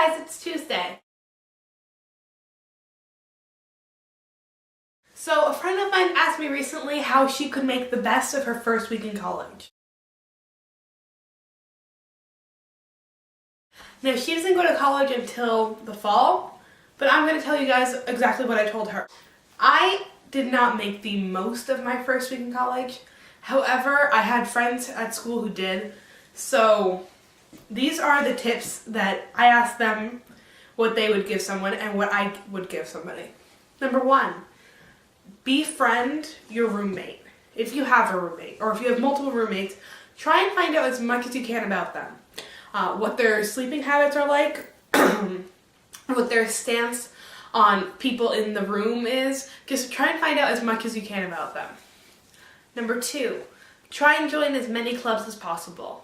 guys, it's Tuesday. So a friend of mine asked me recently how she could make the best of her first week in college. Now, she doesn't go to college until the fall, but I'm going to tell you guys exactly what I told her. I did not make the most of my first week in college. However, I had friends at school who did. So these are the tips that I asked them what they would give someone and what I would give somebody. Number 1, befriend your roommate. If you have a roommate or if you have multiple roommates, try and find out as much as you can about them. What their sleeping habits are like, what their stance on people in the room is. Just try and find out as much as you can about them. Number 2, try and join as many clubs as possible.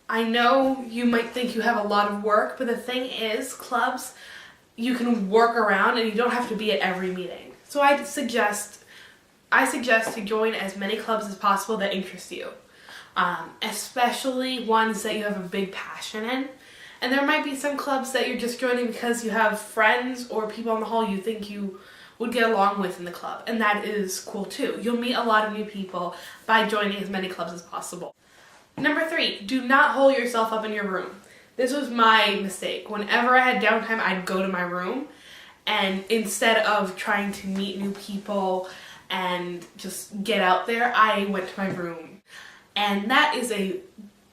I know you might think you have a lot of work, but the thing is, clubs, you can work around and you don't have to be at every meeting. So I suggest to join as many clubs as possible that interest you. Especially ones that you have a big passion in. And there might be some clubs that you're just joining because you have friends or people in the hall you think you would get along with in the club, and that is cool too. You'll meet a lot of new people by joining as many clubs as possible. Number 3, do not hole yourself up in your room. This was my mistake. Whenever I had downtime, I'd go to my room, and instead of trying to meet new people and just get out there, I went to my room. And that is a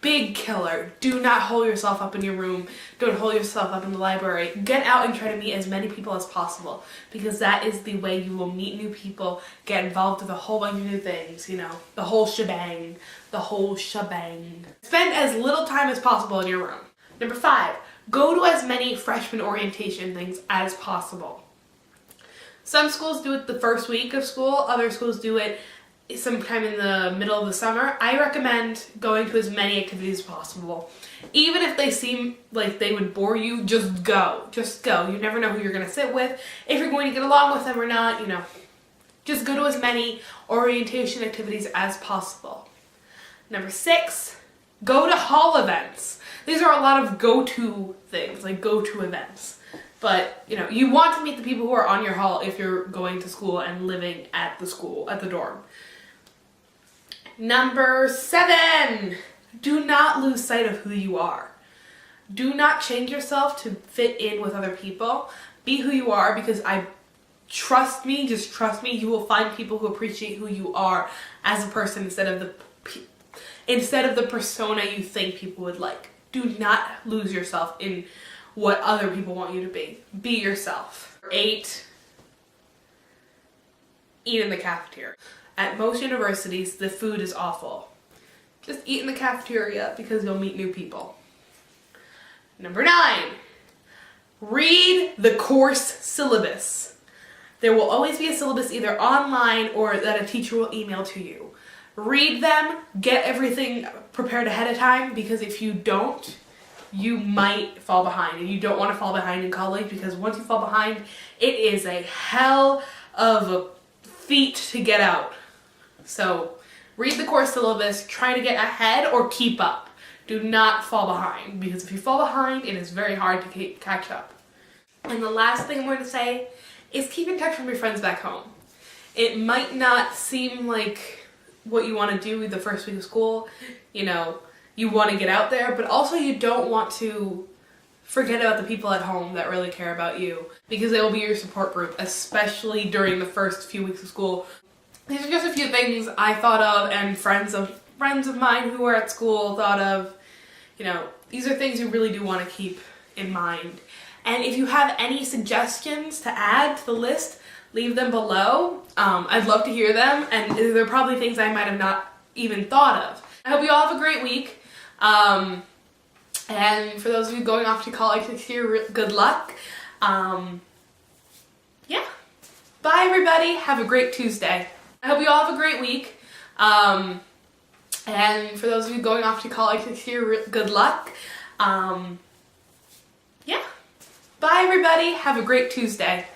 big killer. Do not hole yourself up in your room. Don't hole yourself up in the library. Get out and try to meet as many people as possible, because that is the way you will meet new people, get involved with a whole bunch of new things, you know, the whole shebang. Spend as little time as possible in your room. Number 5, go to as many freshman orientation things as possible. Some schools do it the first week of school, other schools do it sometime in the middle of the summer. I recommend going to as many activities as possible. Even if they seem like they would bore you, just go. Just go. You never know who you're going to sit with, if you're going to get along with them or not, you know. Just go to as many orientation activities as possible. Number 6, go to hall events. These are a lot of go-to things, like go-to events. But, you know, you want to meet the people who are on your hall if you're going to school and living at the school, at the dorm. Number 7, do not lose sight of who you are. Do not change yourself to fit in with other people. Be who you are, because trust me, you will find people who appreciate who you are as a person instead of the persona you think people would like. Do not lose yourself in what other people want you to be. Be yourself. 8, eat in the cafeteria. At most universities, the food is awful. Just eat in the cafeteria because you'll meet new people. Number 9, read the course syllabus. There will always be a syllabus either online or that a teacher will email to you. Read them, get everything prepared ahead of time, because if you don't, you might fall behind, and you don't want to fall behind in college, because once you fall behind, it is a hell of a feat to get out. So read the course syllabus, try to get ahead or keep up. Do not fall behind, because if you fall behind, it is very hard to catch up. And the last thing I'm going to say is keep in touch with your friends back home. It might not seem like what you want to do the first week of school, you know, you want to get out there, but also you don't want to forget about the people at home that really care about you, because they will be your support group, especially during the first few weeks of school. These are just a few things I thought of, and friends of mine who are at school thought of. You know, these are things you really do want to keep in mind. And if you have any suggestions to add to the list, leave them below. I'd love to hear them, and they're probably things I might have not even thought of. I hope you all have a great week. And for those of you going off to college next year, good luck. Yeah. Bye everybody. Have a great Tuesday. I hope you all have a great week. And for those of you going off to college next year, good luck. Yeah. Bye everybody. Have a great Tuesday.